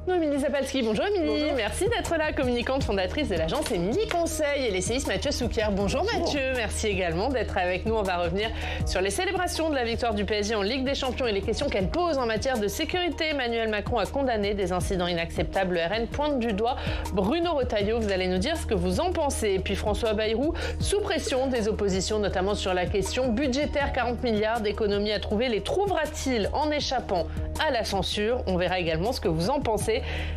Émilie Zapalski, bonjour Émilie, bonjour. Merci d'être là, communicante fondatrice de l'agence Émilie Conseil et l'essayiste Mathieu Souquier. Bonjour Mathieu, merci également d'être avec nous. On va revenir sur les célébrations de la victoire du PSG en Ligue des Champions et les questions qu'elle pose en matière de sécurité. Emmanuel Macron a condamné des incidents inacceptables. Le RN pointe du doigt Bruno Retailleau. Vous allez nous dire ce que vous en pensez. Et puis François Bayrou, sous pression des oppositions, notamment sur la question budgétaire, 40 milliards d'économies à trouver. Les trouvera-t-il en échappant à la censure? On verra également ce que vous en pensez.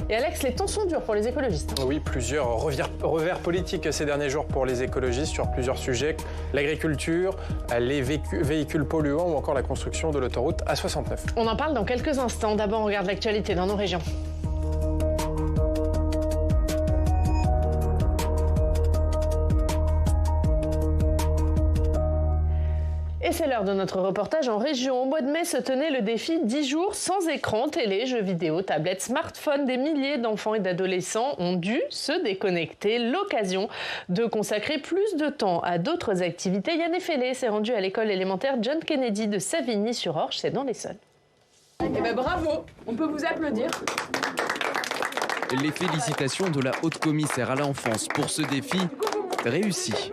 Et Alex, les temps sont durs pour les écologistes. Oui, plusieurs revers politiques ces derniers jours pour les écologistes sur plusieurs sujets. L'agriculture, les véhicules polluants ou encore la construction de l'autoroute A69. On en parle dans quelques instants. D'abord, on regarde l'actualité dans nos régions. Et c'est l'heure de notre reportage en région. Au mois de mai se tenait le défi 10 jours sans écran, télé, jeux vidéo, tablettes, smartphones. Des milliers d'enfants et d'adolescents ont dû se déconnecter. L'occasion de consacrer plus de temps à d'autres activités. Yann Effelé s'est rendu à l'école élémentaire John Kennedy de Savigny-sur-Orge, c'est dans l'Essonne. Eh ben bravo, on peut vous applaudir. Les félicitations de la haute commissaire à l'enfance pour ce défi réussi.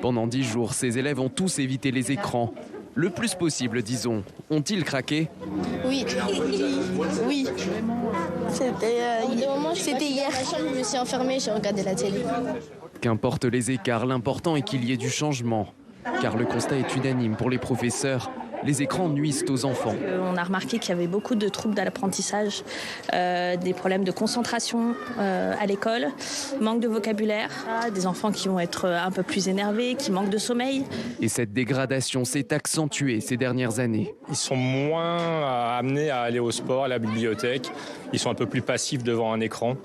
Pendant 10 jours, ces élèves ont tous évité les écrans. Le plus possible, disons. Ont-ils craqué? Oui. Oui. C'était hier. Je me suis enfermée, j'ai regardé la télé. Qu'importe les écarts, l'important est qu'il y ait du changement. Car le constat est unanime pour les professeurs. Les écrans nuisent aux enfants. On a remarqué qu'il y avait beaucoup de troubles de l'apprentissage, des problèmes de concentration à l'école, manque de vocabulaire, des enfants qui vont être un peu plus énervés, qui manquent de sommeil. Et cette dégradation s'est accentuée ces dernières années. Ils sont moins amenés à aller au sport, à la bibliothèque. Ils sont un peu plus passifs devant un écran.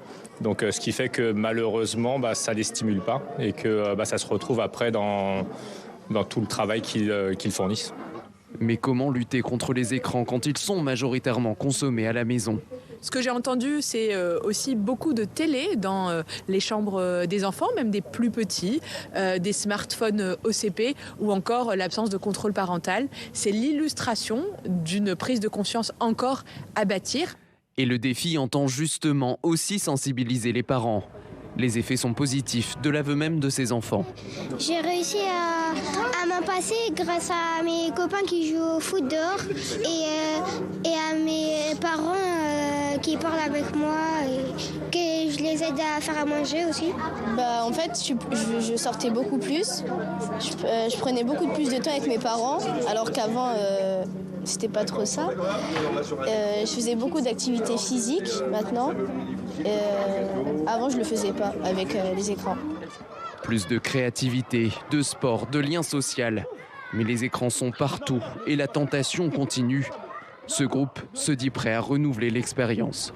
Donc, ce qui fait que malheureusement, ça ne les stimule pas et que ça se retrouve après dans tout le travail qu'ils fournissent. Mais comment lutter contre les écrans quand ils sont majoritairement consommés à la maison? Ce que j'ai entendu, c'est aussi beaucoup de télé dans les chambres des enfants, même des plus petits, des smartphones OCP ou encore l'absence de contrôle parental. C'est l'illustration d'une prise de conscience encore à bâtir. Et le défi entend justement aussi sensibiliser les parents. Les effets sont positifs, de l'aveu même de ces enfants. J'ai réussi à m'en passer grâce à mes copains qui jouent au foot dehors et à mes parents qui parlent avec moi et que je les aide à faire à manger aussi. En fait, je sortais beaucoup plus. Je prenais beaucoup plus de temps avec mes parents, alors qu'avant, c'était pas trop ça. Je faisais beaucoup d'activités physiques maintenant. Avant, je le faisais pas avec les écrans. Plus de créativité, de sport, de lien social. Mais les écrans sont partout et la tentation continue. Ce groupe se dit prêt à renouveler l'expérience.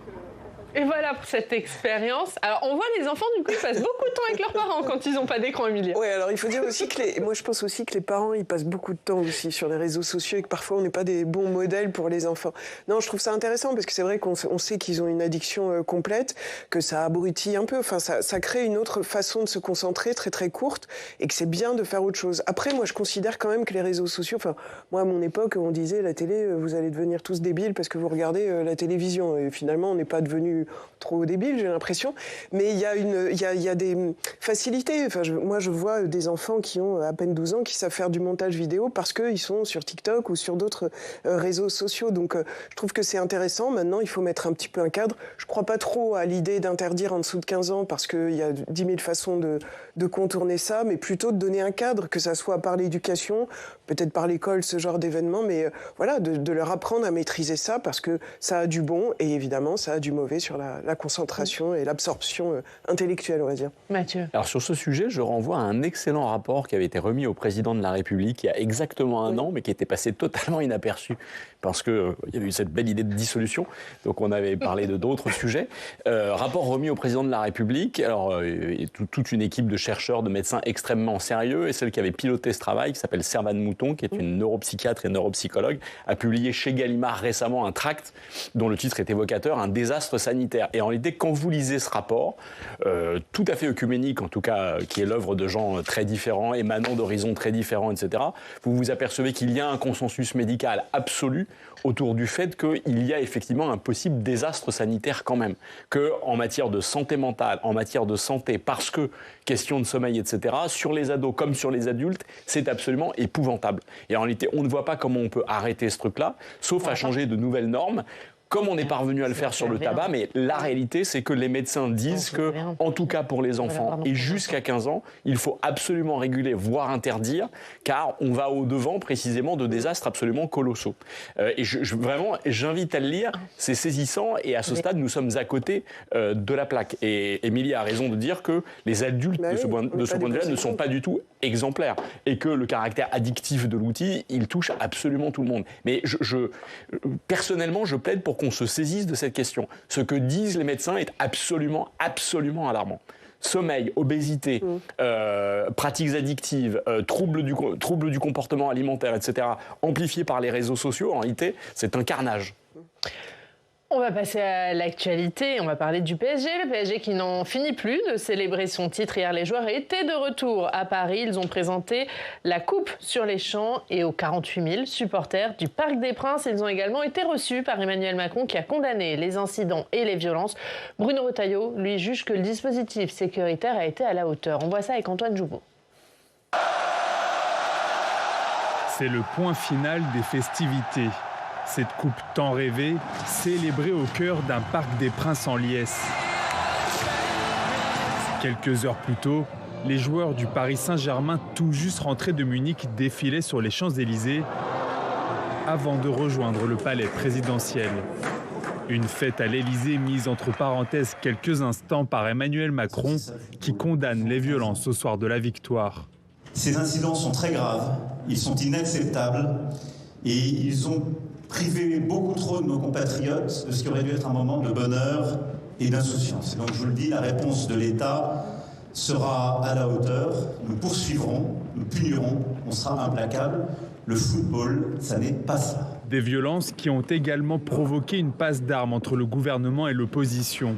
Et voilà pour cette expérience. Alors, on voit les enfants, du coup, ils passent beaucoup de temps avec leurs parents quand ils n'ont pas d'écran, Emilie. Oui, alors il faut dire aussi que moi je pense aussi que les parents, ils passent beaucoup de temps aussi sur les réseaux sociaux et que parfois on n'est pas des bons modèles pour les enfants. Non, je trouve ça intéressant parce que c'est vrai qu'on sait qu'ils ont une addiction complète, que ça abrutit un peu. Enfin, ça crée une autre façon de se concentrer très très courte et que c'est bien de faire autre chose. Après, moi je considère quand même que les réseaux sociaux, enfin, moi à mon époque, on disait la télé, vous allez devenir tous débiles parce que vous regardez la télévision. Et finalement, on n'est pas devenu trop débile, j'ai l'impression, mais il y a des facilités. Enfin, moi, je vois des enfants qui ont à peine 12 ans qui savent faire du montage vidéo parce qu'ils sont sur TikTok ou sur d'autres réseaux sociaux. Donc, je trouve que c'est intéressant. Maintenant, il faut mettre un petit peu un cadre. Je ne crois pas trop à l'idée d'interdire en dessous de 15 ans parce qu'il y a 10 000 façons de contourner ça, mais plutôt de donner un cadre, que ça soit par l'éducation, peut-être par l'école, ce genre d'événement, mais voilà, de leur apprendre à maîtriser ça parce que ça a du bon et évidemment, ça a du mauvais sur la concentration et l'absorption intellectuelle, on va dire. Mathieu. Alors sur ce sujet, je renvoie à un excellent rapport qui avait été remis au président de la République il y a exactement un an, mais qui était passé totalement inaperçu parce qu'il y avait eu cette belle idée de dissolution. Donc on avait parlé de d'autres sujets. Rapport remis au président de la République. Alors toute une équipe de chercheurs, de médecins extrêmement sérieux, et celle qui avait piloté ce travail, qui s'appelle Servane Mouton, qui est une neuropsychiatre et neuropsychologue, a publié chez Gallimard récemment un tract dont le titre est évocateur, un désastre sanitaire. sanitaire. Et en réalité, quand vous lisez ce rapport, tout à fait œcuménique, en tout cas, qui est l'œuvre de gens très différents, émanant d'horizons très différents, etc., vous vous apercevez qu'il y a un consensus médical absolu autour du fait qu'il y a effectivement un possible désastre sanitaire quand même. Qu'en matière de santé mentale, en matière de santé, parce que question de sommeil, etc., sur les ados comme sur les adultes, c'est absolument épouvantable. Et en réalité, on ne voit pas comment on peut arrêter ce truc-là, sauf à changer de nouvelles normes, comme on est parvenu à le faire sur le tabac, mais la réalité, c'est que les médecins disent que, en tout cas pour les enfants et jusqu'à 15 ans, il faut absolument réguler, voire interdire, car on va au-devant précisément de désastres absolument colossaux. Et vraiment, j'invite à le lire, c'est saisissant, et à ce stade, nous sommes à côté de la plaque. Et Émilie a raison de dire que les adultes, de ce point de vue-là, ne sont pas du tout exemplaires, et que le caractère addictif de l'outil, il touche absolument tout le monde. Mais personnellement, je plaide pour qu'on se saisisse de cette question. Ce que disent les médecins est absolument, absolument alarmant. Sommeil, obésité, pratiques addictives, troubles du comportement alimentaire, etc., amplifiés par les réseaux sociaux, en réalité, c'est un carnage. On va passer à l'actualité, on va parler du PSG. Le PSG qui n'en finit plus de célébrer son titre. Hier, les joueurs étaient de retour à Paris. Ils ont présenté la coupe sur les champs et aux 48 000 supporters du Parc des Princes. Ils ont également été reçus par Emmanuel Macron qui a condamné les incidents et les violences. Bruno Retailleau, lui, juge que le dispositif sécuritaire a été à la hauteur. On voit ça avec Antoine Jouveau. C'est le point final des festivités. Cette coupe tant rêvée, célébrée au cœur d'un Parc des Princes en liesse. Quelques heures plus tôt, les joueurs du Paris Saint-Germain, tout juste rentrés de Munich, défilaient sur les Champs-Élysées avant de rejoindre le palais présidentiel. Une fête à l'Élysée mise entre parenthèses quelques instants par Emmanuel Macron qui condamne les violences au soir de la victoire. Ces incidents sont très graves, ils sont inacceptables et ils ont privé beaucoup trop de nos compatriotes de ce qui aurait dû être un moment de bonheur et d'insouciance. Et donc je vous le dis, la réponse de l'État sera à la hauteur. Nous poursuivrons, nous punirons, on sera implacable. Le football, ça n'est pas ça. Des violences qui ont également provoqué une passe d'armes entre le gouvernement et l'opposition.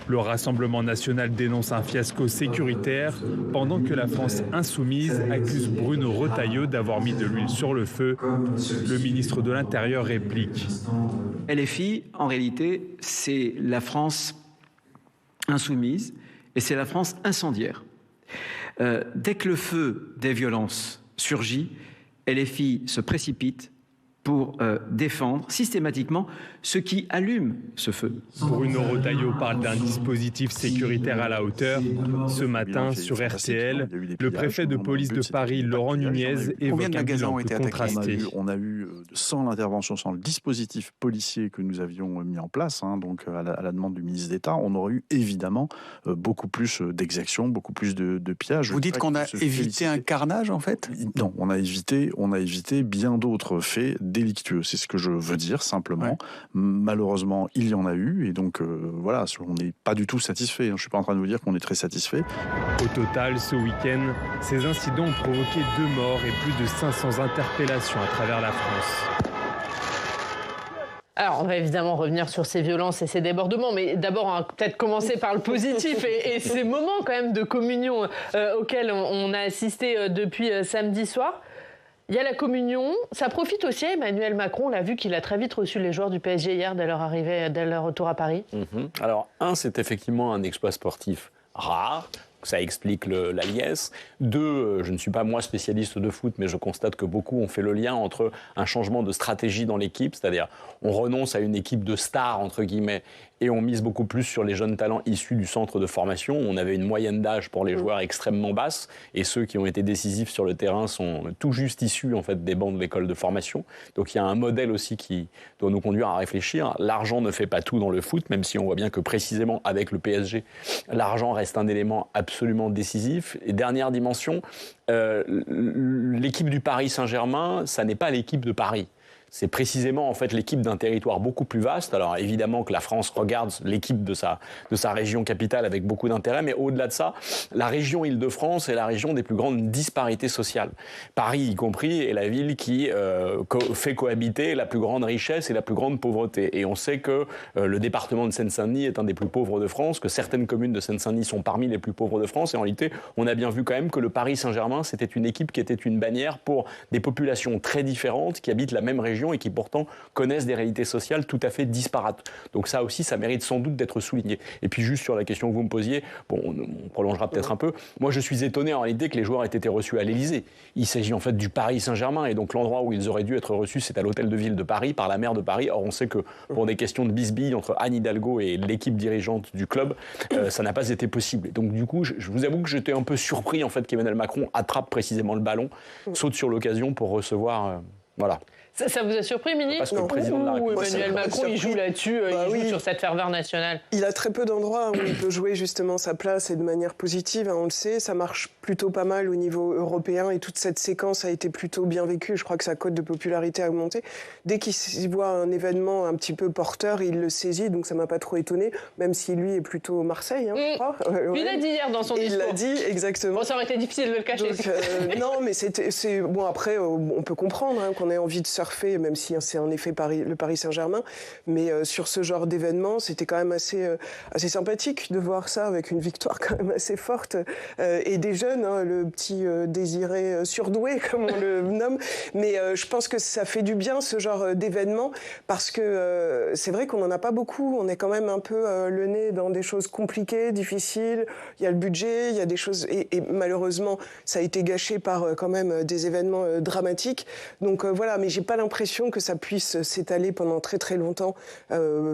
Le Rassemblement national dénonce un fiasco sécuritaire pendant que la France insoumise accuse Bruno Retailleau d'avoir mis de l'huile sur le feu. Le ministre de l'Intérieur réplique. LFI, en réalité, c'est la France insoumise et c'est la France incendiaire. Dès que le feu des violences surgit, LFI se précipite pour défendre systématiquement ceux qui allument ce feu. Bruno Retailleau parle d'un dispositif sécuritaire à la hauteur. Ce matin, sur RTL, le préfet de police de Paris, Laurent Nunez, évoque un bilan plus contrasté. On a eu, sans l'intervention, sans le dispositif policier que nous avions mis en place, donc à la demande du ministre d'État, on aurait eu évidemment beaucoup plus d'exactions, beaucoup plus de pillages. Vous dites qu'on a évité un carnage, en fait ? Non, on a évité bien d'autres faits délictueux. C'est ce que je veux dire, simplement. Ouais. Malheureusement, il y en a eu, et donc voilà, on n'est pas du tout satisfait. Je ne suis pas en train de vous dire qu'on est très satisfait. Au total, ce week-end, ces incidents ont provoqué 2 morts et plus de 500 interpellations à travers la France. Alors, on va évidemment revenir sur ces violences et ces débordements, mais d'abord, on va peut-être commencer par le positif et ces moments quand même de communion auxquels on a assisté depuis samedi soir. Il y a la communion, ça profite aussi à Emmanuel Macron, on l'a vu qu'il a très vite reçu les joueurs du PSG hier dès leur arrivée, dès leur retour à Paris. Alors, c'est effectivement un exploit sportif rare. Ça explique la liesse. 2, je ne suis pas moi spécialiste de foot, mais je constate que beaucoup ont fait le lien entre un changement de stratégie dans l'équipe, c'est-à-dire on renonce à une équipe de stars, entre guillemets, et on mise beaucoup plus sur les jeunes talents issus du centre de formation. On avait une moyenne d'âge pour les joueurs extrêmement basse, et ceux qui ont été décisifs sur le terrain sont tout juste issus en fait, des bancs de l'école de formation. Donc il y a un modèle aussi qui doit nous conduire à réfléchir. L'argent ne fait pas tout dans le foot, même si on voit bien que précisément avec le PSG, l'argent reste un élément absolument décisif. Et dernière dimension, l'équipe du Paris Saint-Germain, ça n'est pas l'équipe de Paris. c'est précisément en fait l'équipe d'un territoire beaucoup plus vaste. Alors évidemment que la France regarde l'équipe de sa région capitale avec beaucoup d'intérêt, mais au-delà de ça, la région Île-de-France est la région des plus grandes disparités sociales. Paris y compris est la ville qui fait cohabiter la plus grande richesse et la plus grande pauvreté. Et on sait que le département de Seine-Saint-Denis est un des plus pauvres de France, que certaines communes de Seine-Saint-Denis sont parmi les plus pauvres de France. Et en réalité, on a bien vu quand même que le Paris Saint-Germain, c'était une équipe qui était une bannière pour des populations très différentes qui habitent la même région et qui pourtant connaissent des réalités sociales tout à fait disparates. Donc ça aussi, ça mérite sans doute d'être souligné. Et puis juste sur la question que vous me posiez, bon, on prolongera peut-être un peu. Moi, je suis étonné en réalité que les joueurs aient été reçus à l'Élysée. Il s'agit en fait du Paris Saint-Germain et donc l'endroit où ils auraient dû être reçus, c'est à l'hôtel de ville de Paris par la maire de Paris. Or, on sait que pour des questions de bisbilles entre Anne Hidalgo et l'équipe dirigeante du club, ça n'a pas été possible. Et donc du coup, je vous avoue que j'étais un peu surpris en fait qu'Emmanuel Macron attrape précisément le ballon, saute sur l'occasion pour recevoir, voilà. Ça vous a surpris, Émilie? Parce que le président de la République, Emmanuel Macron, il joue là-dessus, il joue sur cette ferveur nationale. Il a très peu d'endroits où il peut jouer justement sa place et de manière positive, hein, on le sait. Ça marche plutôt pas mal au niveau européen et toute cette séquence a été plutôt bien vécue. Je crois que sa cote de popularité a augmenté. Dès qu'il voit un événement un petit peu porteur, il le saisit, donc ça m'a pas trop étonné, même si lui est plutôt Marseille, hein, je crois. Il l'a dit hier dans son discours. Il l'a dit, exactement. Bon, ça aurait été difficile de le cacher. Donc, non, mais c'est bon. Après, on peut comprendre hein, qu'on ait envie de surfer, même si c'est en effet le Paris Saint-Germain. Mais sur ce genre d'événement, c'était quand même assez sympathique de voir ça avec une victoire quand même assez forte et des jeunes, hein, le petit Désiré surdoué comme on le nomme. Mais je pense que ça fait du bien ce genre d'événement parce que c'est vrai qu'on n'en a pas beaucoup. On est quand même un peu le nez dans des choses compliquées, difficiles. Il y a le budget, il y a des choses et malheureusement ça a été gâché par quand même des événements dramatiques. Donc voilà, mais j'ai pas l'impression que ça puisse s'étaler pendant très très longtemps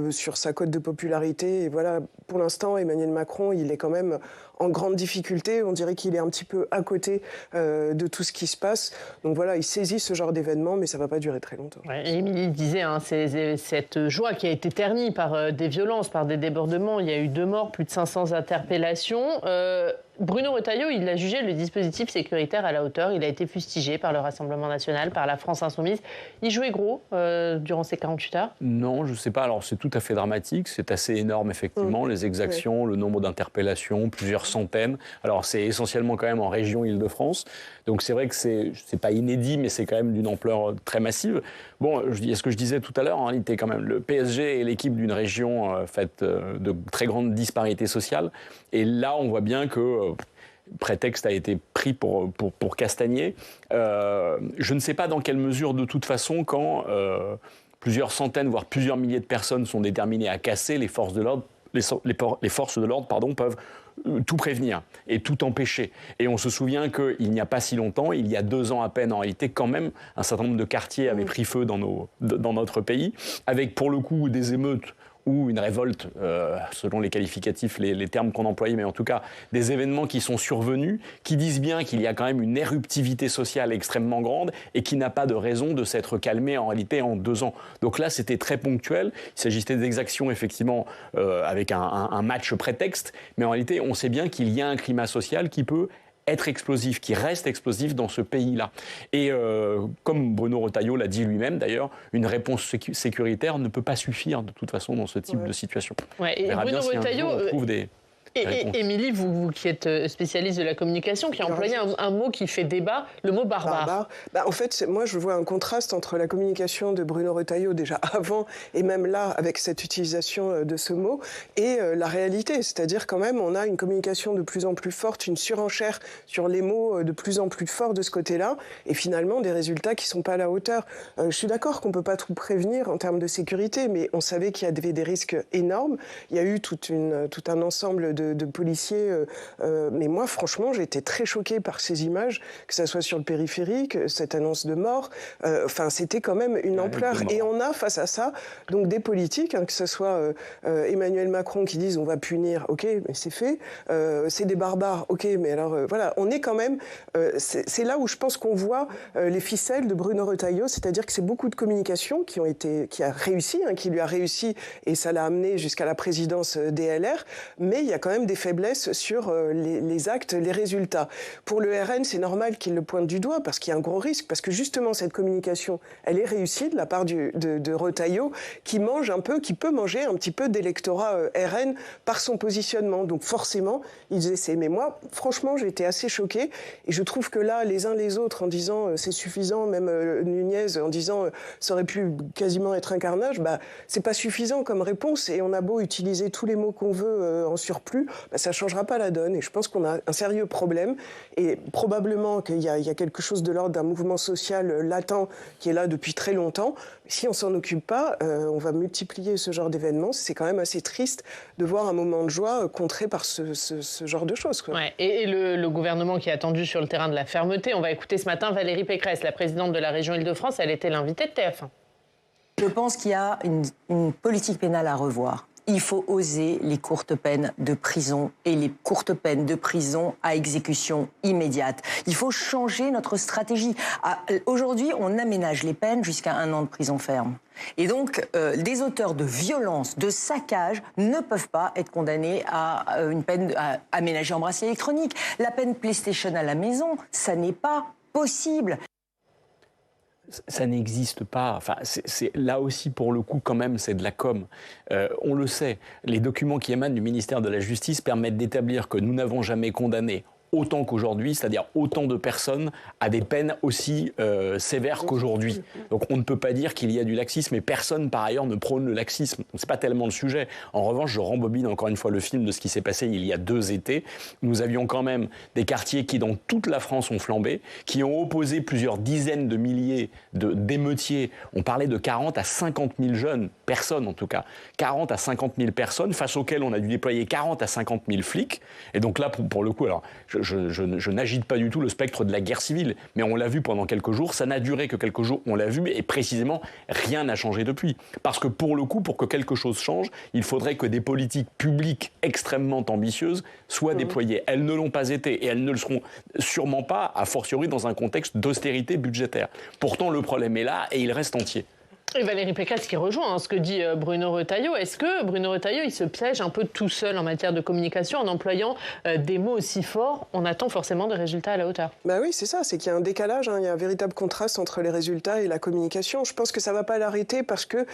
sur sa cote de popularité. Et voilà, pour l'instant, Emmanuel Macron, il est quand même en grande difficulté. On dirait qu'il est un petit peu à côté de tout ce qui se passe. Donc voilà, il saisit ce genre d'événement, mais ça ne va pas durer très longtemps. Ouais, Émilie disait, hein, c'est cette joie qui a été ternie par des violences, par des débordements. Il y a eu 2 morts, plus de 500 interpellations. Bruno Retailleau, il a jugé le dispositif sécuritaire à la hauteur. Il a été fustigé par le Rassemblement national, par la France insoumise. Il jouait gros durant ces 48 heures? Non, je ne sais pas. Alors, c'est tout à fait dramatique. C'est assez énorme, effectivement. Les exactions, le nombre d'interpellations, plusieurs centaines. Alors, c'est essentiellement quand même en région Île-de-France. Donc, c'est vrai que c'est pas inédit, mais c'est quand même d'une ampleur très massive. Bon, ce que je disais tout à l'heure, en réalité, quand même, le PSG est l'équipe d'une région faite de très grandes disparités sociales. Et là, on voit bien que prétexte a été pris pour castagner. Je ne sais pas dans quelle mesure, de toute façon, quand plusieurs centaines, voire plusieurs milliers de personnes sont déterminées à casser, les forces de l'ordre, peuvent tout prévenir et tout empêcher. Et on se souvient qu'il n'y a pas si longtemps, il y a 2 ans à peine en réalité, quand même, un certain nombre de quartiers avaient pris feu dans notre pays, avec pour le coup des émeutes ou une révolte, selon les qualificatifs, les termes qu'on employait, mais en tout cas des événements qui sont survenus, qui disent bien qu'il y a quand même une éruptivité sociale extrêmement grande et qui n'a pas de raison de s'être calmée en réalité en 2 ans. Donc là, c'était très ponctuel. Il s'agissait d'exactions, effectivement, avec un match prétexte, mais en réalité, on sait bien qu'il y a un climat social qui peut être explosif, qui reste explosif dans ce pays-là. Et comme Bruno Retailleau l'a dit lui-même, d'ailleurs, une réponse sécuritaire ne peut pas suffire de toute façon dans ce type de situation. Ouais, et Bruno Retailleau, et Émilie, vous qui êtes spécialiste de la communication, qui a employé un mot qui fait débat, le mot barbare. En fait, moi, je vois un contraste entre la communication de Bruno Retailleau, déjà avant, et même là, avec cette utilisation de ce mot, et la réalité. C'est-à-dire, quand même, on a une communication de plus en plus forte, une surenchère sur les mots de plus en plus forts de ce côté-là, et finalement, des résultats qui ne sont pas à la hauteur. Je suis d'accord qu'on ne peut pas tout prévenir en termes de sécurité, mais on savait qu'il y avait des risques énormes. Il y a eu tout un ensemble de policiers. Mais moi, franchement, j'ai été très choquée par ces images, que ça soit sur le périphérique, cette annonce de mort. C'était quand même une ampleur. Et on a, face à ça, donc des politiques, que ce soit Emmanuel Macron qui disent on va punir, ok, mais c'est fait. C'est des barbares, ok, mais alors voilà, on est quand même... c'est là où je pense qu'on voit les ficelles de Bruno Retailleau, c'est-à-dire que c'est beaucoup de communication qui lui a réussi, et ça l'a amené jusqu'à la présidence des LR, mais il y a quand quand même des faiblesses sur les actes, les résultats. Pour le RN, c'est normal qu'il le pointe du doigt parce qu'il y a un gros risque, parce que justement cette communication, elle est réussie de la part de Retailleau, qui peut manger un petit peu d'électorat RN par son positionnement. Donc forcément, ils essaient. Mais moi, franchement, j'ai été assez choquée et je trouve que là, les uns les autres, en disant c'est suffisant, même Nunez en disant ça aurait pu quasiment être un carnage, c'est pas suffisant comme réponse et on a beau utiliser tous les mots qu'on veut en surplus, ça changera pas la donne et je pense qu'on a un sérieux problème et probablement qu'il y a quelque chose de l'ordre d'un mouvement social latent qui est là depuis très longtemps. Si on s'en occupe pas, on va multiplier ce genre d'événements. C'est quand même assez triste de voir un moment de joie contré par ce genre de choses, quoi. Ouais, et le gouvernement qui est attendu sur le terrain de la fermeté, on va écouter ce matin Valérie Pécresse, la présidente de la région Île-de-France, elle était l'invitée de TF1. Je pense qu'il y a une politique pénale à revoir. Il faut oser les courtes peines de prison et les courtes peines de prison à exécution immédiate. Il faut changer notre stratégie. Aujourd'hui, on aménage les peines jusqu'à 1 an de prison ferme. Et donc, des auteurs de violence, de saccage, ne peuvent pas être condamnés à une peine aménagée en bracelet électronique. La peine PlayStation à la maison, ça n'est pas possible. Ça n'existe pas. Enfin, c'est là aussi, pour le coup, quand même, c'est de la com. On le sait, les documents qui émanent du ministère de la Justice permettent d'établir que nous n'avons jamais condamné autant qu'aujourd'hui, c'est-à-dire autant de personnes à des peines aussi sévères qu'aujourd'hui. Donc on ne peut pas dire qu'il y a du laxisme, et personne par ailleurs ne prône le laxisme. C'est pas tellement le sujet. En revanche, je rembobine encore une fois le film de ce qui s'est passé il y a 2 étés. Nous avions quand même des quartiers qui, dans toute la France, ont flambé, qui ont opposé plusieurs dizaines de milliers d'émeutiers. On parlait de 40 à 50 000 jeunes, personnes en tout cas, 40 à 50 000 personnes, face auxquelles on a dû déployer 40 à 50 000 flics. Et donc là, pour le coup, alors je n'agite pas du tout le spectre de la guerre civile, mais on l'a vu pendant quelques jours, ça n'a duré que quelques jours, on l'a vu, et précisément, rien n'a changé depuis. Parce que pour le coup, pour que quelque chose change, il faudrait que des politiques publiques extrêmement ambitieuses soient déployées. Elles ne l'ont pas été, et elles ne le seront sûrement pas, a fortiori dans un contexte d'austérité budgétaire. Pourtant, le problème est là, et il reste entier. Et Valérie Pécresse qui rejoint ce que dit Bruno Retailleau. Est-ce que Bruno Retailleau, il se piège un peu tout seul en matière de communication en employant des mots aussi forts? On attend forcément des résultats à la hauteur. Oui, c'est ça, c'est qu'il y a un décalage, il y a un véritable contraste entre les résultats et la communication. Je pense que ça ne va pas l'arrêter parce que,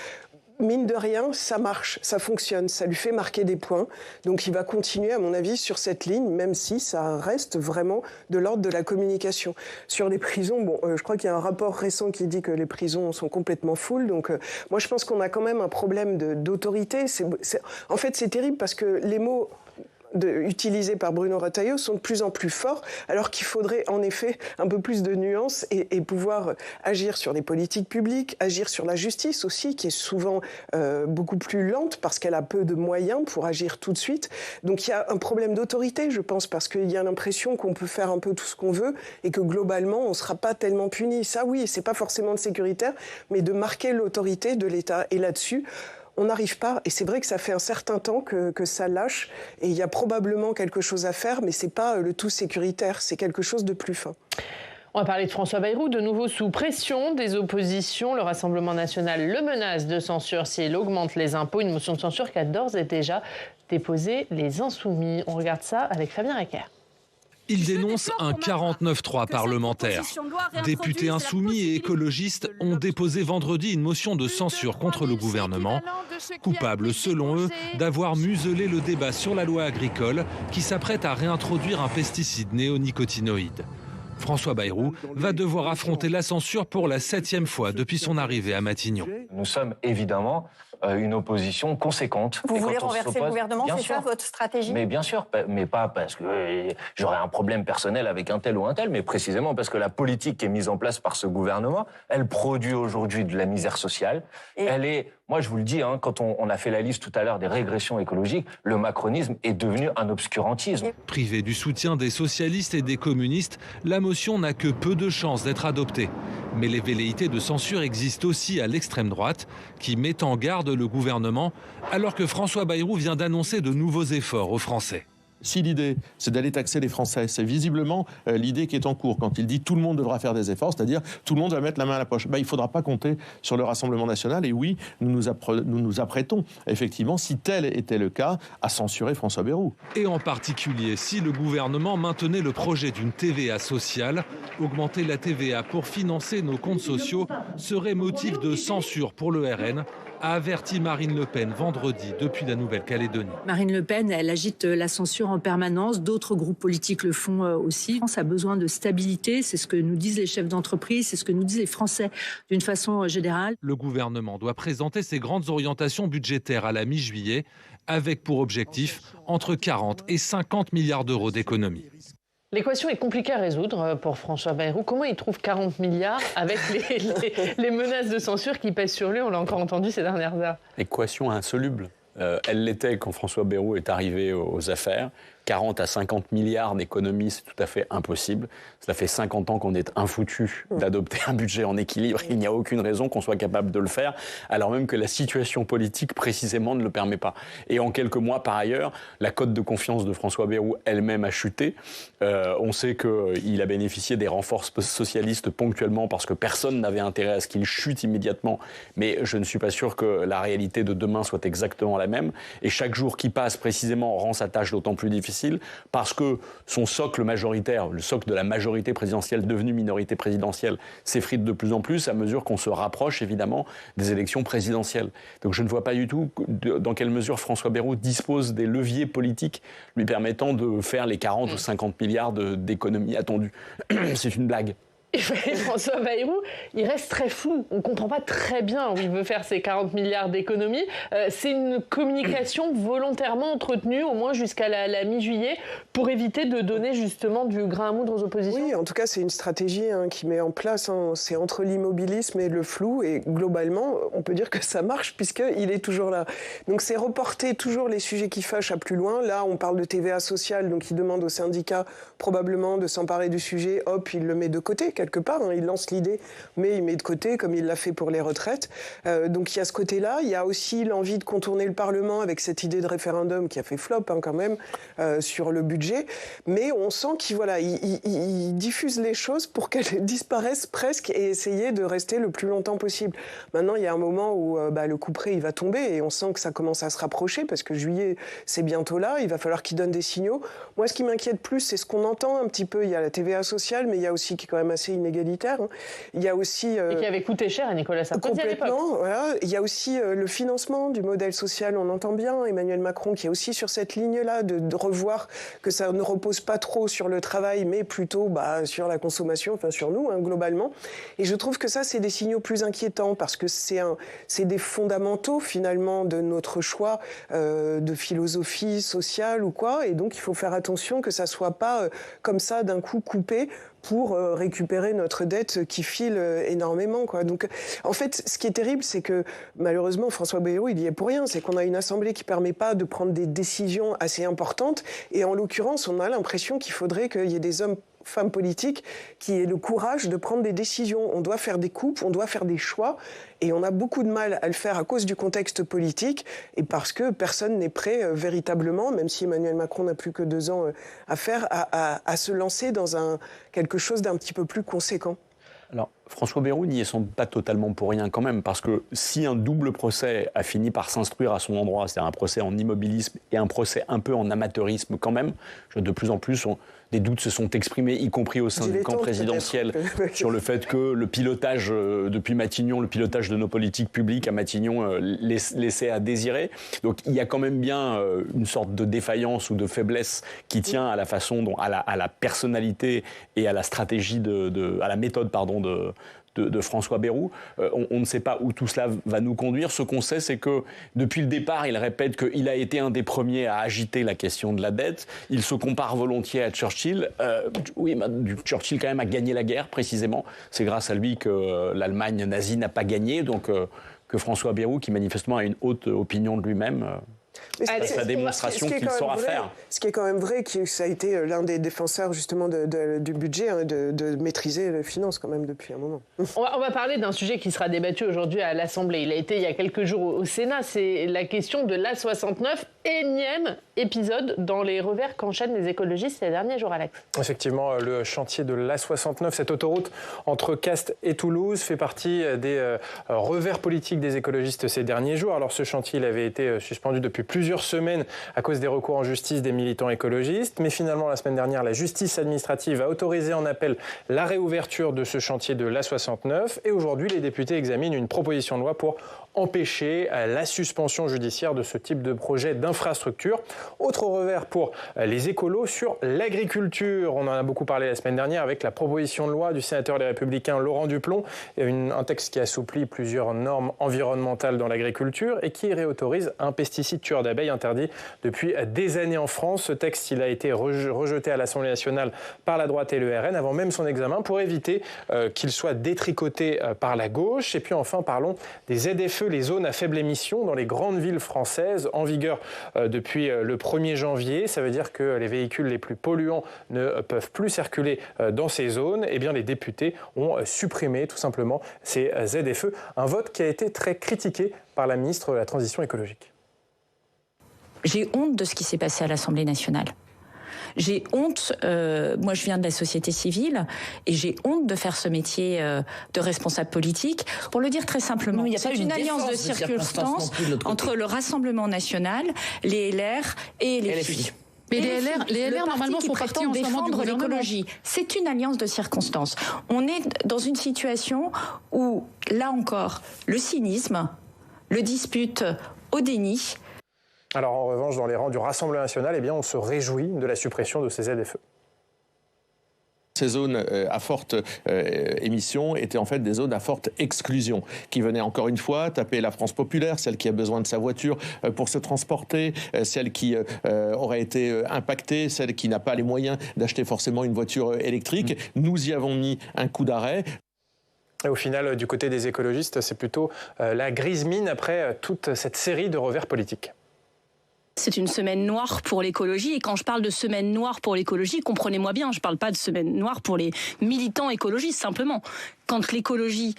mine de rien, ça marche, ça fonctionne, ça lui fait marquer des points. Donc il va continuer, à mon avis, sur cette ligne, même si ça reste vraiment de l'ordre de la communication. Sur les prisons, je crois qu'il y a un rapport récent qui dit que les prisons sont complètement full. Donc moi, je pense qu'on a quand même un problème d'autorité. En fait, c'est terrible parce que les mots utilisés par Bruno Retailleau sont de plus en plus forts, alors qu'il faudrait en effet un peu plus de nuances et pouvoir agir sur les politiques publiques, agir sur la justice aussi, qui est souvent beaucoup plus lente parce qu'elle a peu de moyens pour agir tout de suite. Donc il y a un problème d'autorité, je pense, parce qu'il y a l'impression qu'on peut faire un peu tout ce qu'on veut et que globalement on ne sera pas tellement puni. Ça oui, c'est pas forcément de sécuritaire, mais de marquer l'autorité de l'État. Et là-dessus, on n'arrive pas, et c'est vrai que ça fait un certain temps que ça lâche, et il y a probablement quelque chose à faire, mais c'est pas le tout sécuritaire, c'est quelque chose de plus fin. On va parler de François Bayrou, de nouveau sous pression des oppositions. Le Rassemblement national le menace de censure s'il augmente les impôts, une motion de censure qu'a d'ores et déjà déposé les Insoumis. On regarde ça avec Fabien Recker. Il dénonce un 49-3 parlementaire. Députés insoumis et écologistes ont déposé vendredi une motion de censure contre le gouvernement, coupable selon eux d'avoir muselé le débat sur la loi agricole qui s'apprête à réintroduire un pesticide néonicotinoïde. François Bayrou va devoir affronter la censure pour la 7e fois depuis son arrivée à Matignon. Nous sommes évidemment une opposition conséquente. Vous voulez renverser le gouvernement, c'est ça votre stratégie? Mais bien sûr, mais pas parce que j'aurais un problème personnel avec un tel ou un tel, mais précisément parce que la politique qui est mise en place par ce gouvernement, elle produit aujourd'hui de la misère sociale. Elle est, moi je vous le dis, quand on a fait la liste tout à l'heure des régressions écologiques, le macronisme est devenu un obscurantisme. Privée du soutien des socialistes et des communistes, la motion n'a que peu de chances d'être adoptée. Mais les velléités de censure existent aussi à l'extrême droite, qui met en garde le gouvernement, alors que François Bayrou vient d'annoncer de nouveaux efforts aux Français. Si l'idée, c'est d'aller taxer les Français, c'est visiblement l'idée qui est en cours. Quand il dit tout le monde devra faire des efforts, c'est-à-dire tout le monde va mettre la main à la poche. Il ne faudra pas compter sur le Rassemblement national. Et oui, nous nous apprêtons, effectivement, si tel était le cas, à censurer François Bayrou. Et en particulier, si le gouvernement maintenait le projet d'une TVA sociale, augmenter la TVA pour financer nos comptes sociaux serait motif de censure pour le RN, a averti Marine Le Pen vendredi depuis la Nouvelle-Calédonie. Marine Le Pen, elle agite la censure en permanence. D'autres groupes politiques le font aussi. La France a besoin de stabilité. C'est ce que nous disent les chefs d'entreprise. C'est ce que nous disent les Français d'une façon générale. Le gouvernement doit présenter ses grandes orientations budgétaires à la mi-juillet, avec pour objectif entre 40 et 50 milliards d'euros d'économies. L'équation est compliquée à résoudre pour François Bayrou. Comment il trouve 40 milliards avec les menaces de censure qui pèsent sur lui? On l'a encore entendu ces dernières heures. Équation insoluble. Elle l'était quand François Bayrou est arrivé aux affaires. 40 à 50 milliards d'économies, c'est tout à fait impossible. Cela fait 50 ans qu'on est infoutu d'adopter un budget en équilibre. Il n'y a aucune raison qu'on soit capable de le faire, alors même que la situation politique, précisément, ne le permet pas. Et en quelques mois, par ailleurs, la cote de confiance de François Bayrou elle-même a chuté. On sait qu'il a bénéficié des renforts socialistes ponctuellement parce que personne n'avait intérêt à ce qu'il chute immédiatement. Mais je ne suis pas sûr que la réalité de demain soit exactement la même. Et chaque jour qui passe, précisément, rend sa tâche d'autant plus difficile. Parce que son socle majoritaire, le socle de la majorité présidentielle devenue minorité présidentielle, s'effrite de plus en plus à mesure qu'on se rapproche évidemment des élections présidentielles. Donc je ne vois pas du tout dans quelle mesure François Bayrou dispose des leviers politiques lui permettant de faire les 40 ou 50 milliards d'économies attendues. C'est une blague. Et François Bayrou, il reste très flou. On ne comprend pas très bien où il veut faire ces 40 milliards d'économies. C'est une communication volontairement entretenue, au moins jusqu'à la mi-juillet, pour éviter de donner justement du grain à moudre aux oppositions. Oui, en tout cas, c'est une stratégie qui met en place. C'est entre l'immobilisme et le flou. Et globalement, on peut dire que ça marche puisqu'il est toujours là. Donc c'est reporter toujours les sujets qui fâchent à plus loin. Là, on parle de TVA sociale, donc il demande aux syndicats probablement de s'emparer du sujet. Hop, il le met de côté quelque part, il lance l'idée, mais il met de côté, comme il l'a fait pour les retraites. Donc il y a ce côté-là. Il y a aussi l'envie de contourner le Parlement avec cette idée de référendum qui a fait flop quand même sur le budget. Mais on sent qu'il diffuse les choses pour qu'elles disparaissent presque et essayer de rester le plus longtemps possible. Maintenant, il y a un moment où le couperet il va tomber et on sent que ça commence à se rapprocher parce que juillet, c'est bientôt là. Il va falloir qu'il donne des signaux. Moi, ce qui m'inquiète plus, c'est ce qu'on entend un petit peu. Il y a la TVA sociale, mais il y a aussi qui est quand même assez inégalitaire. Il y a aussi... et qui avait coûté cher à Nicolas Sarkozy à l'époque. Complètement, voilà. Il y a aussi le financement du modèle social. On entend bien Emmanuel Macron qui est aussi sur cette ligne-là de revoir que ça ne repose pas trop sur le travail, mais plutôt sur la consommation, enfin sur nous, globalement. Et je trouve que ça, c'est des signaux plus inquiétants parce que c'est des fondamentaux, finalement, de notre choix de philosophie sociale ou quoi. Et donc, il faut faire attention que ça soit pas comme ça, d'un coup, coupé pour récupérer notre dette qui file énormément, quoi. Donc, en fait, ce qui est terrible, c'est que, malheureusement, François Bayrou, il y est pour rien. C'est qu'on a une assemblée qui permet pas de prendre des décisions assez importantes. Et en l'occurrence, on a l'impression qu'il faudrait qu'il y ait des femmes politiques qui aient le courage de prendre des décisions. On doit faire des coupes, on doit faire des choix, et on a beaucoup de mal à le faire à cause du contexte politique et parce que personne n'est prêt véritablement, même si Emmanuel Macron n'a plus que 2 ans à faire, à se lancer dans quelque chose d'un petit peu plus conséquent. Alors, François Bayrou n'y est pas totalement pour rien quand même, parce que si un double procès a fini par s'instruire à son endroit, c'est-à-dire un procès en immobilisme et un procès un peu en amateurisme quand même, de plus en plus, des doutes se sont exprimés, y compris au sein du camp présidentiel, sur le fait que le pilotage depuis Matignon, le pilotage de nos politiques publiques à Matignon laissait à désirer. Donc il y a quand même bien une sorte de défaillance ou de faiblesse qui tient à la façon dont, à la personnalité et à la stratégie à la méthode, de François Bayrou. On ne sait pas où tout cela va nous conduire. Ce qu'on sait, c'est que depuis le départ, il répète qu'il a été un des premiers à agiter la question de la dette. Il se compare volontiers à Churchill. Churchill quand même a gagné la guerre, précisément. C'est grâce à lui que l'Allemagne nazie n'a pas gagné. Donc que François Bayrou, qui manifestement a une haute opinion de lui-même, C'est la démonstration qu'il saura faire. Ce qui est quand même vrai, que ça a été l'un des défenseurs justement du budget, hein, de maîtriser les finances quand même depuis un moment. On va parler d'un sujet qui sera débattu aujourd'hui à l'Assemblée. Il a été il y a quelques jours au Sénat. C'est la question de l'A69, énième épisode dans les revers qu'enchaînent les écologistes ces derniers jours, Alex. Effectivement, le chantier de l'A69, cette autoroute entre Castres et Toulouse, fait partie des revers politiques des écologistes ces derniers jours. Alors ce chantier, il avait été suspendu depuis plusieurs semaines à cause des recours en justice des militants écologistes. Mais finalement, la semaine dernière, la justice administrative a autorisé en appel la réouverture de ce chantier de l'A69. Et aujourd'hui, les députés examinent une proposition de loi pour empêcher la suspension judiciaire de ce type de projet d'infrastructure. Autre revers pour les écolos sur l'agriculture. On en a beaucoup parlé la semaine dernière avec la proposition de loi du sénateur Les Républicains Laurent Duplon, un texte qui assouplit plusieurs normes environnementales dans l'agriculture et qui réautorise un pesticide tueur d'abeilles interdit depuis des années en France. Ce texte, il a été rejeté à l'Assemblée nationale par la droite et le RN avant même son examen pour éviter qu'il soit détricoté par la gauche. Et puis enfin, parlons des ZFE, les zones à faible émission dans les grandes villes françaises, en vigueur depuis le 1er janvier. Ça veut dire que les véhicules les plus polluants ne peuvent plus circuler dans ces zones. Eh bien, les députés ont supprimé tout simplement ces ZFE. Un vote qui a été très critiqué par la ministre de la Transition écologique. J'ai honte de ce qui s'est passé à l'Assemblée nationale. J'ai honte, moi je viens de la société civile, et j'ai honte de faire ce métier de responsable politique. Pour le dire très simplement, c'est une alliance de circonstances entre le Rassemblement national, les LR et les FI. Mais les LR normalement font partie en ce moment du gouvernement. L'écologie. C'est une alliance de circonstances. On est dans une situation où, là encore, le cynisme, le dispute au déni. Alors en revanche, dans les rangs du Rassemblement national, eh bien, on se réjouit de la suppression de ces ZFE. Ces zones à forte émission étaient en fait des zones à forte exclusion, qui venaient encore une fois taper la France populaire, celle qui a besoin de sa voiture pour se transporter, celle qui aurait été impactée, celle qui n'a pas les moyens d'acheter forcément une voiture électrique. Nous y avons mis un coup d'arrêt. Et au final, du côté des écologistes, c'est plutôt la grise mine après toute cette série de revers politiques. C'est une semaine noire pour l'écologie. Et quand je parle de semaine noire pour l'écologie, comprenez-moi bien, je ne parle pas de semaine noire pour les militants écologistes, simplement. Quand l'écologie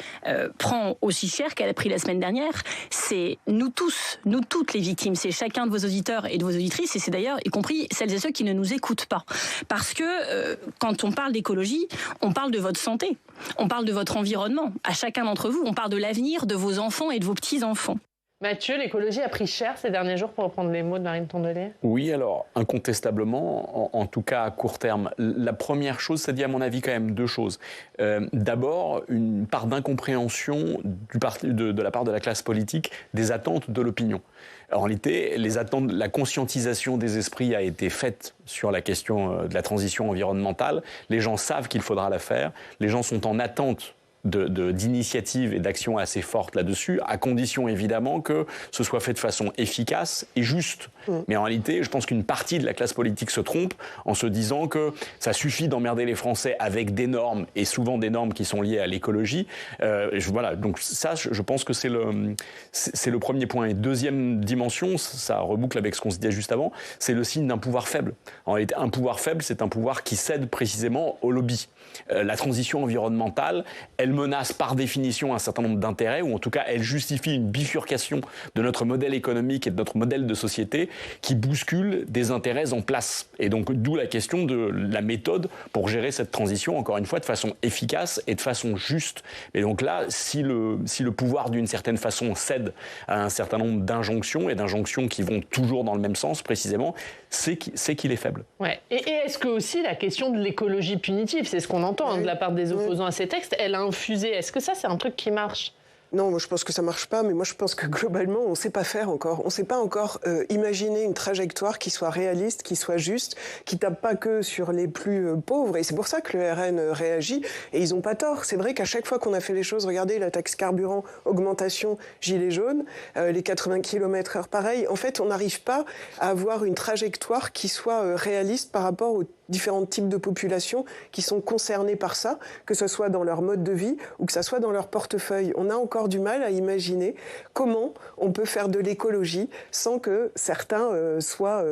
prend aussi cher qu'elle a pris la semaine dernière, c'est nous tous, nous toutes les victimes. C'est chacun de vos auditeurs et de vos auditrices, et c'est d'ailleurs, y compris celles et ceux qui ne nous écoutent pas. Parce que quand on parle d'écologie, on parle de votre santé, on parle de votre environnement. À chacun d'entre vous, on parle de l'avenir de vos enfants et de vos petits-enfants. Mathieu, l'écologie a pris cher ces derniers jours, pour reprendre les mots de Marine Tondelier? Oui, alors incontestablement, en tout cas à court terme. La première chose, ça dit à mon avis quand même deux choses. D'abord, une part d'incompréhension de la part de la classe politique des attentes de l'opinion. Alors, en réalité, les attentes, la conscientisation des esprits a été faite sur la question de la transition environnementale. Les gens savent qu'il faudra la faire. Les gens sont en attente d'initiatives et d'actions assez fortes là-dessus, à condition évidemment que ce soit fait de façon efficace et juste. Mais en réalité, je pense qu'une partie de la classe politique se trompe en se disant que ça suffit d'emmerder les Français avec des normes, et souvent des normes qui sont liées à l'écologie. Voilà, donc ça, je pense que c'est le premier point. Et deuxième dimension, ça reboucle avec ce qu'on se disait juste avant, c'est le signe d'un pouvoir faible. En réalité, un pouvoir faible, c'est un pouvoir qui cède précisément au lobby. La transition environnementale, elle menace par définition un certain nombre d'intérêts, ou en tout cas elle justifie une bifurcation de notre modèle économique et de notre modèle de société qui bouscule des intérêts en place. Et donc d'où la question de la méthode pour gérer cette transition, encore une fois, de façon efficace et de façon juste. Et donc là, si le pouvoir d'une certaine façon cède à un certain nombre d'injonctions, et d'injonctions qui vont toujours dans le même sens précisément, c'est qu'il est faible. Ouais. Et est-ce que aussi la question de l'écologie punitive, c'est ce qu'on entend de la part des opposants à ces textes, elle a infusé. Est-ce que ça, c'est un truc qui marche ? Non, moi je pense que ça marche pas, mais moi je pense que globalement on sait pas faire encore. On sait pas encore imaginer une trajectoire qui soit réaliste, qui soit juste, qui tape pas que sur les plus pauvres. Et c'est pour ça que le RN réagit. Et ils ont pas tort. C'est vrai qu'à chaque fois qu'on a fait les choses, regardez la taxe carburant, augmentation, gilets jaunes, les 80 km/h pareil. En fait, on n'arrive pas à avoir une trajectoire qui soit réaliste par rapport aux différents types de populations qui sont concernées par ça, que ce soit dans leur mode de vie ou que ce soit dans leur portefeuille. On a encore du mal à imaginer comment on peut faire de l'écologie sans que certains soient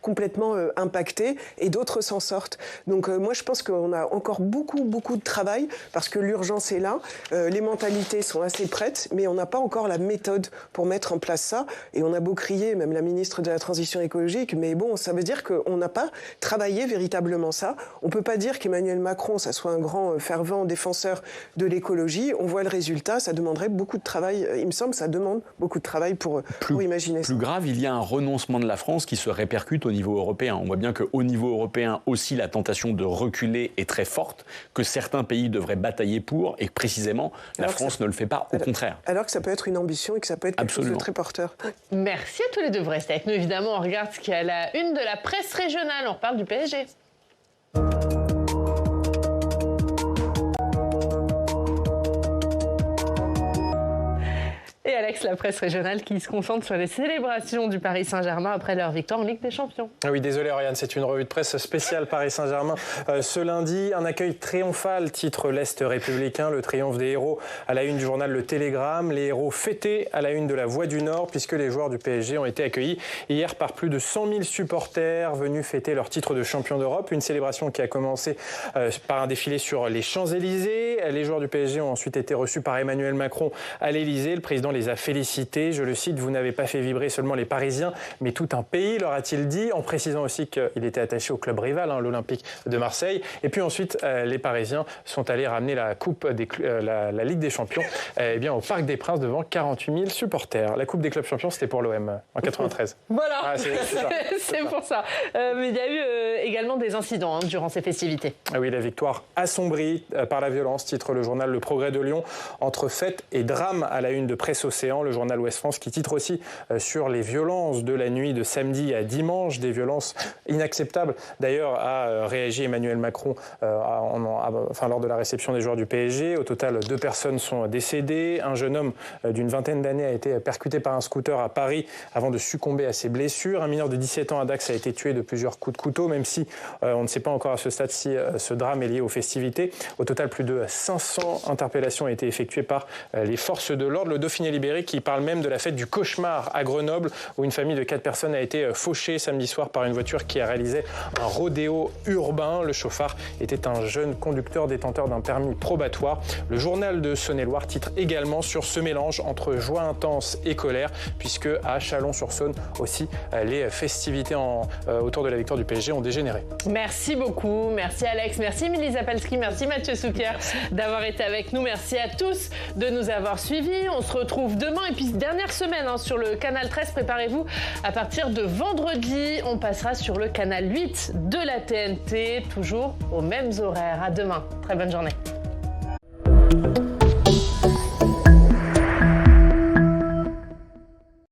complètement impactés et d'autres s'en sortent. Donc moi, je pense qu'on a encore beaucoup de travail parce que l'urgence est là, les mentalités sont assez prêtes, mais on n'a pas encore la méthode pour mettre en place ça. Et on a beau crier, même la ministre de la Transition écologique, mais bon, ça veut dire qu'on n'a pas travaillé véritablement ça. On ne peut pas dire qu'Emmanuel Macron, ça soit un grand fervent défenseur de l'écologie. On voit le résultat, ça demanderait beaucoup de travail. Il me semble que ça demande beaucoup de travail pour imaginer ça. Plus grave, il y a un renoncement de la France qui se répercute au niveau européen. On voit bien qu'au niveau européen aussi, la tentation de reculer est très forte, que certains pays devraient batailler pour, et que précisément, la France ne le fait pas, au contraire. Alors que ça peut être une ambition et que ça peut être quelque chose de très porteur. Merci à tous les deux. Vous restez avec nous, évidemment. On regarde ce qu'il y a à la une de la presse régionale. On reparle du PSG. Et Alex, la presse régionale qui se concentre sur les célébrations du Paris Saint-Germain après leur victoire en Ligue des Champions. Ah oui, désolé Oriane, c'est une revue de presse spéciale Paris Saint-Germain. Ce lundi, un accueil triomphal, titre l'Est républicain, le triomphe des héros à la une du journal Le Télégramme. Les héros fêtés à la une de la Voix du Nord, puisque les joueurs du PSG ont été accueillis hier par plus de 100 000 supporters venus fêter leur titre de champion d'Europe. Une célébration qui a commencé par un défilé sur les Champs-Élysées. Les joueurs du PSG ont ensuite été reçus par Emmanuel Macron à l'Élysée. Le président les a félicités. Je le cite, vous n'avez pas fait vibrer seulement les Parisiens, mais tout un pays, leur a-t-il dit, en précisant aussi qu'il était attaché au club rival, l'Olympique de Marseille. Et puis ensuite, les Parisiens sont allés ramener la coupe la Ligue des Champions au Parc des Princes devant 48 000 supporters. La coupe des clubs champions, c'était pour l'OM en 93. Voilà, c'est pour ça. Mais il y a eu également des incidents durant ces festivités. Ah oui, la victoire assombrie par la violence, titre le journal Le Progrès de Lyon, entre fête et drame à la une de Presse Océan. Le journal Ouest France qui titre aussi sur les violences de la nuit de samedi à dimanche, des violences inacceptables. D'ailleurs, a réagi Emmanuel Macron lors de la réception des joueurs du PSG. Au total, 2 personnes sont décédées. Un jeune homme d'une vingtaine d'années a été percuté par un scooter à Paris avant de succomber à ses blessures. Un mineur de 17 ans à Dax a été tué de plusieurs coups de couteau, même si on ne sait pas encore à ce stade si ce drame est lié aux festivités. Au total, plus de 500 interpellations ont été effectuées par les forces de l'ordre. Le Dauphiné libéré qui parle même de la fête du cauchemar à Grenoble, où une famille de 4 personnes a été fauchée samedi soir par une voiture qui a réalisé un rodéo urbain. Le chauffard était un jeune conducteur détenteur d'un permis probatoire. Le journal de Saône-et-Loire titre également sur ce mélange entre joie intense et colère, puisque à Chalon-sur-Saône aussi, les festivités autour de la victoire du PSG ont dégénéré. Merci beaucoup, merci Alex, merci Émilie Zapalski, merci Mathieu Souquier d'avoir été avec nous. Merci à tous de nous avoir suivis. On se retrouve demain et puis dernière semaine sur le canal 13, préparez-vous, à partir de vendredi, on passera sur le canal 8 de la TNT, toujours aux mêmes horaires. À demain, très bonne journée.